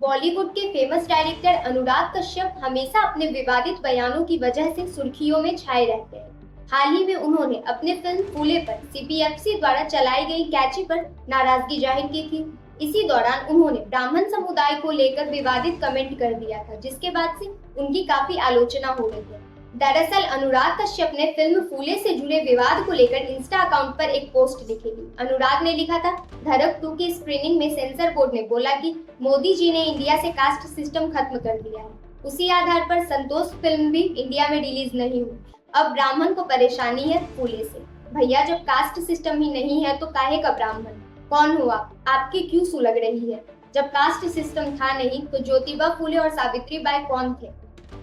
बॉलीवुड के famous director Anurag Kashyap हमेशा अपने विवादित बयानों की वजह से सुर्खियों में छाए रहते हैं। हाल ही में उन्होंने अपने फिल्म फूले पर सीबीएफसी द्वारा चलाई गई कैची पर नाराजगी जाहिर की थी। इसी दौरान उन्होंने ब्राह्मण समुदाय को लेकर विवादित कमेंट कर दिया था, जिसके बाद से उनकी काफी आलोचना हो रही है। दरअसल अनुराग कश्यप ने फिल्म फूले से जुड़े विवाद को लेकर इंस्टा अकाउंट पर एक पोस्ट लिखी थी। अनुराग ने लिखा था, धड़क 2 की स्क्रीनिंग में सेंसर बोर्ड ने बोला कि मोदी जी ने इंडिया से कास्ट सिस्टम खत्म कर दिया है। उसी आधार पर संतोष फिल्म भी इंडिया में रिलीज नहीं हुई। अब ब्राह्मण को परेशानी है फूले से। भैया, जब कास्ट सिस्टम ही नहीं है तो काहे का ब्राह्मण? कौन हुआ? आपकी क्यों सुलग रही है? जब कास्ट सिस्टम था नहीं तो ज्योतिबा फूले और सावित्री बाई कौन थे?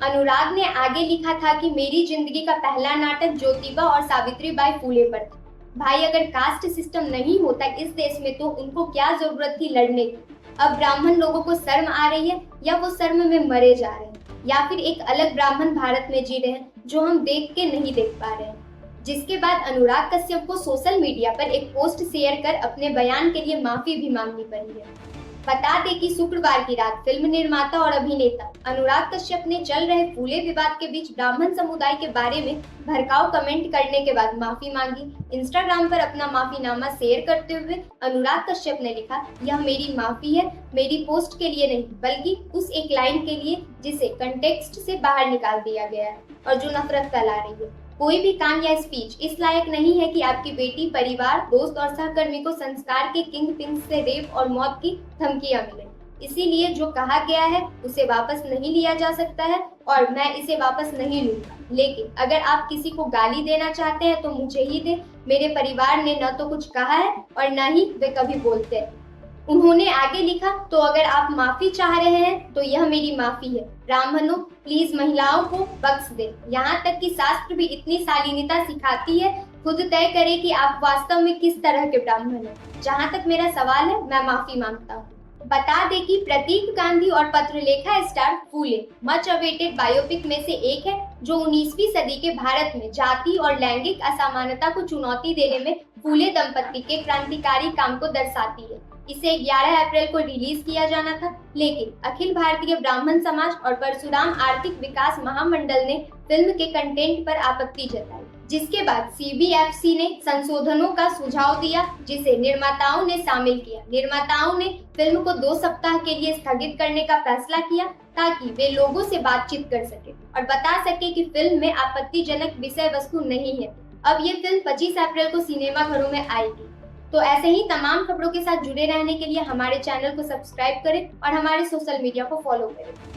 अनुराग ने आगे लिखा था कि मेरी जिंदगी का पहला नाटक ज्योतिबा और सावित्री बाई फूले पर था। भाई, अगर कास्ट सिस्टम नहीं होता इस देश में तो उनको क्या जरूरत थी लड़ने की? अब ब्राह्मण लोगों को शर्म आ रही है या वो शर्म में मरे जा रहे हैं, या फिर एक अलग ब्राह्मण भारत में जी रहे हैं जो हम देख के नहीं देख पा रहे हैं। जिसके बाद अनुराग कश्यप को सोशल मीडिया पर एक पोस्ट शेयर कर अपने बयान के लिए माफी भी मांगनी पड़ी है। बता दें कि शुक्रवार की रात फिल्म निर्माता और अभिनेता अनुराग कश्यप ने चल रहे फूले विवाद के बीच ब्राह्मण समुदाय के बारे में भड़काऊ कमेंट करने के बाद माफी मांगी। इंस्टाग्राम पर अपना माफीनामा शेयर करते हुए अनुराग कश्यप ने लिखा, यह मेरी माफी है, मेरी पोस्ट के लिए नहीं बल्कि उस एक लाइन के लिए जिसे कंटेक्स्ट से बाहर निकाल दिया गया है और जो नफरत फैला रही है। कोई भी काम या स्पीच इस लायक नहीं है कि आपकी बेटी, परिवार, दोस्त और सहकर्मी को संस्कार के किंग पिन से रेप और मौत की धमकियां मिले। इसीलिए जो कहा गया है उसे वापस नहीं लिया जा सकता है और मैं इसे वापस नहीं लूंगा। लेकिन अगर आप किसी को गाली देना चाहते हैं तो मुझे ही दे। मेरे परिवार ने न तो कुछ कहा है और न ही वे कभी बोलते हैं। उन्होंने आगे लिखा, तो अगर आप माफी चाह रहे हैं तो यह मेरी माफी है। ब्राह्मणों, प्लीज महिलाओं को बख्श दे। यहाँ तक कि शास्त्र भी इतनी शालीनता सिखाती है, खुद तय करे कि आप वास्तव में किस तरह के ब्राह्मण हैं। जहाँ तक मेरा सवाल है, मैं माफी मांगता हूँ। बता दें कि प्रतीक गांधी और पत्रलेखा स्टार फूले मच अवेटेड बायोपिक में से एक है, जो 19वीं सदी के भारत में जाति और लैंगिक असमानता को चुनौती देने में फूले दंपत्ति के क्रांतिकारी काम को दर्शाती है। इसे 11 अप्रैल को रिलीज किया जाना था, लेकिन अखिल भारतीय ब्राह्मण समाज और परशुराम आर्थिक विकास महामंडल ने फिल्म के कंटेंट पर आपत्ति जताई, जिसके बाद सीबीएफसी ने संशोधनों का सुझाव दिया, जिसे निर्माताओं ने शामिल किया। निर्माताओं ने फिल्म को 2 सप्ताह के लिए स्थगित करने का फैसला किया ताकि वे लोगों से बातचीत कर सके और बता सके कि फिल्म में आपत्तिजनक विषय वस्तु नहीं है। अब ये फिल्म 25 अप्रैल को सिनेमा घरों में आएगी। तो ऐसे ही तमाम खबरों के साथ जुड़े रहने के लिए हमारे चैनल को सब्सक्राइब करें और हमारे सोशल मीडिया को फॉलो करें।